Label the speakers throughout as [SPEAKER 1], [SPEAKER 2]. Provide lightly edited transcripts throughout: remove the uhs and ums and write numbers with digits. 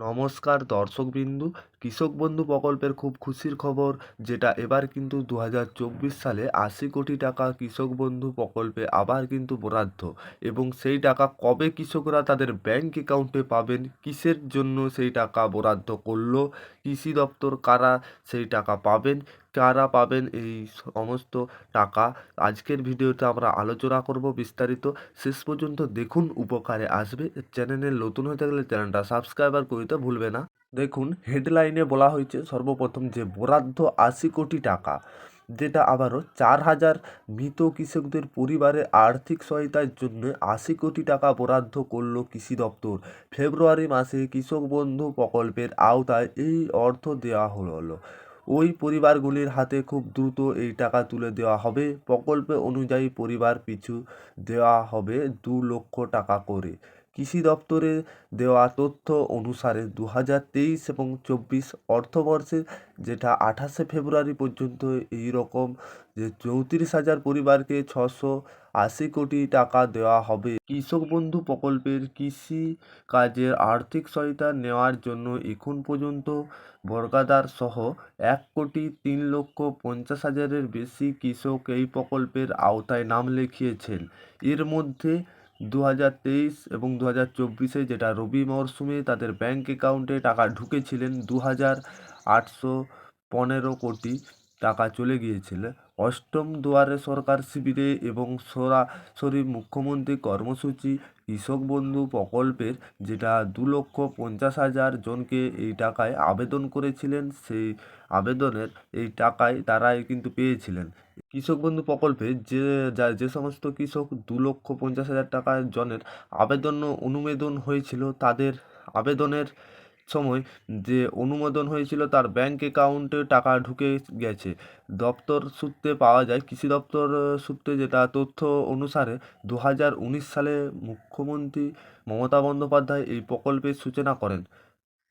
[SPEAKER 1] নমস্কার দর্শকবিন্দু। কৃষক বন্ধু প্রকল্পের খুব খুশির খবর, যেটা এবার কিন্তু 2024 সালে 80 কোটি টাকা কৃষক বন্ধু প্রকল্পে আবার কিন্তু বরাদ্দ। এবং সেই টাকা কবে কৃষকরা তাদের ব্যাংক অ্যাকাউন্টে পাবেন, কিসের জন্য সেই টাকা বরাদ্দ করলো, কৃষি দপ্তর কারা সেই টাকা পাবেন, কারা পাবেন এই সমস্ত টাকা আজকের ভিডিওতে আমরা আলোচনা করব বিস্তারিত। শেষ পর্যন্ত দেখুন, উপকারে আসবে। চ্যানেলে নতুন হয়ে থাকলে চ্যানেলটা সাবস্ক্রাইবার করতে ভুলবে না। দেখুন, হেডলাইনে বলা হয়েছে সর্বপ্রথম যে বরাদ্দ 80 কোটি টাকা, যেটা আবারও 4,000 মৃত কৃষকদের পরিবারের আর্থিক সহায়তার জন্য 80 কোটি টাকা বরাদ্দ করল কৃষি দপ্তর। ফেব্রুয়ারি মাসে কৃষক বন্ধু প্রকল্পের আওতায় এই অর্থ দেওয়া হলো। ওই পরিবারগুলির হাতে খুব দ্রুত এই টাকা তুলে দেওয়া হবে। প্রকল্পে অনুযায়ী পরিবার পিছু দেওয়া হবে 2 লক্ষ টাকা করে। কৃষি দপ্তরে দেওয়া তথ্য অনুসারে 2023 এবং 24 অর্থবর্ষে, যেটা 28শে ফেব্রুয়ারি পর্যন্ত, এই রকম যে 34,000 পরিবারকে 680 কোটি টাকা দেওয়া হবে। কৃষক বন্ধু প্রকল্পের কৃষি কাজের আর্থিক সহায়তা নেওয়ার জন্য এখন পর্যন্ত বর্গাদার সহ 1,03,50,000-এর বেশি কৃষক এই প্রকল্পের আওতায় নাম লিখিয়েছেন। এর মধ্যে 2023 এবং 2024-এ, যেটা রবি মরশুমে, তাদের ব্যাংক অ্যাকাউন্টে টাকা ঢুকেছিলেন 2,815 কোটি টাকা চলে গিয়েছিল। অষ্টম দুয়ারে সরকার শিবিরে এবং সরাসরি মুখ্যমন্ত্রী কর্মসূচি কৃষক বন্ধু প্রকল্পের, যেটা 2,50,000 জনকে এই টাকায় আবেদন করেছিলেন, সেই আবেদনের এই টাকায় তারাই কিন্তু পেয়েছিলেন। কৃষক বন্ধু প্রকল্পে যে সমস্ত কৃষক 2,50,000 টাকা জনের অনুমোদন হয়েছিল, তাদের আবেদনের সময় যে অনুমোদন হয়েছিল তার ব্যাংক অ্যাকাউন্টে টাকা ঢুকে গেছে। দপ্তর সূত্রে পাওয়া যায়, কৃষি দপ্তর সূত্রে যেটা তথ্য অনুসারে 2019 সালে মুখ্যমন্ত্রী মমতা বন্দ্যোপাধ্যায় এই প্রকল্পের সূচনা করেন।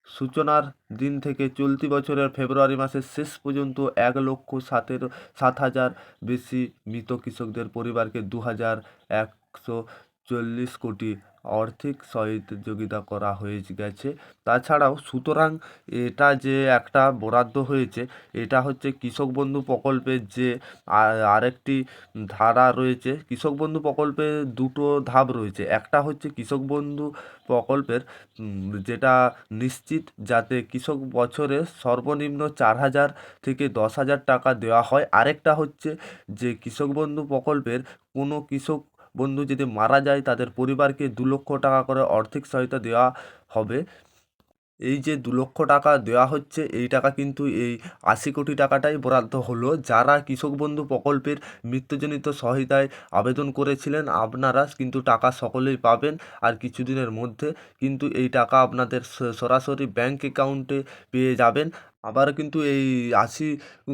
[SPEAKER 1] সূচনার দিন থেকে চলতি বছরের ফেব্রুয়ারি মাসের শেষ পর্যন্ত 1,07,000 বেশি মৃত কৃষকদের পরিবারকে 2,140 কোটি আর্থিক সহযোগিতা করা হয়ে গেছে। তাছাড়াও সুতরাং এটা যে একটা বরাদ্দ হয়েছে, এটা হচ্ছে কৃষক বন্ধু প্রকল্পের যে আরেকটি ধারা রয়েছে। কৃষক বন্ধু প্রকল্পে দুটো ধাপ রয়েছে। একটা হচ্ছে কৃষক বন্ধু প্রকল্পের যেটা নিশ্চিত, যাতে কৃষক বছরে সর্বনিম্ন 4,000 থেকে 10,000 টাকা দেওয়া হয়। আরেকটা হচ্ছে যে কৃষক বন্ধু প্রকল্পের কোনো কৃষক বন্ধু যদি মারা যায়, তাদের পরিবারকে 2 লক্ষ টাকা করে আর্থিক সহায়তা দেওয়া হবে। এই যে 2 লক্ষ টাকা দেওয়া হচ্ছে, এই টাকা কিন্তু এই 80 কোটি টাকাটাই বরাদ্দ হলো। যারা কৃষক বন্ধু প্রকল্পের মৃত্যুজনিত সহায়তায় আবেদন করেছিলেন, আপনারা কিন্তু টাকা সকলেই পাবেন। আর কিছুদিনের মধ্যে কিন্তু এই টাকা আপনাদের সরাসরি ব্যাংক অ্যাকাউন্টে পেয়ে যাবেন। আবার কিন্তু এই 80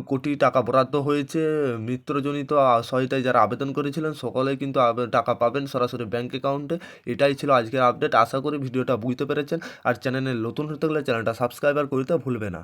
[SPEAKER 1] কোটি টাকা বরাদ্দ হয়েছে। মৃত্যুজনিত সহায়তায় যারা আবেদন করেছিলেন, সকলেই কিন্তু টাকা পাবেন সরাসরি ব্যাংক অ্যাকাউন্টে। এটাই ছিল আজকের আপডেট। আশা করি ভিডিওটা বুঝতে পেরেছেন। আর চ্যানেলে নতুন হতে গেলে চ্যানেলটা সাবস্ক্রাইবার করতে ভুলবে না।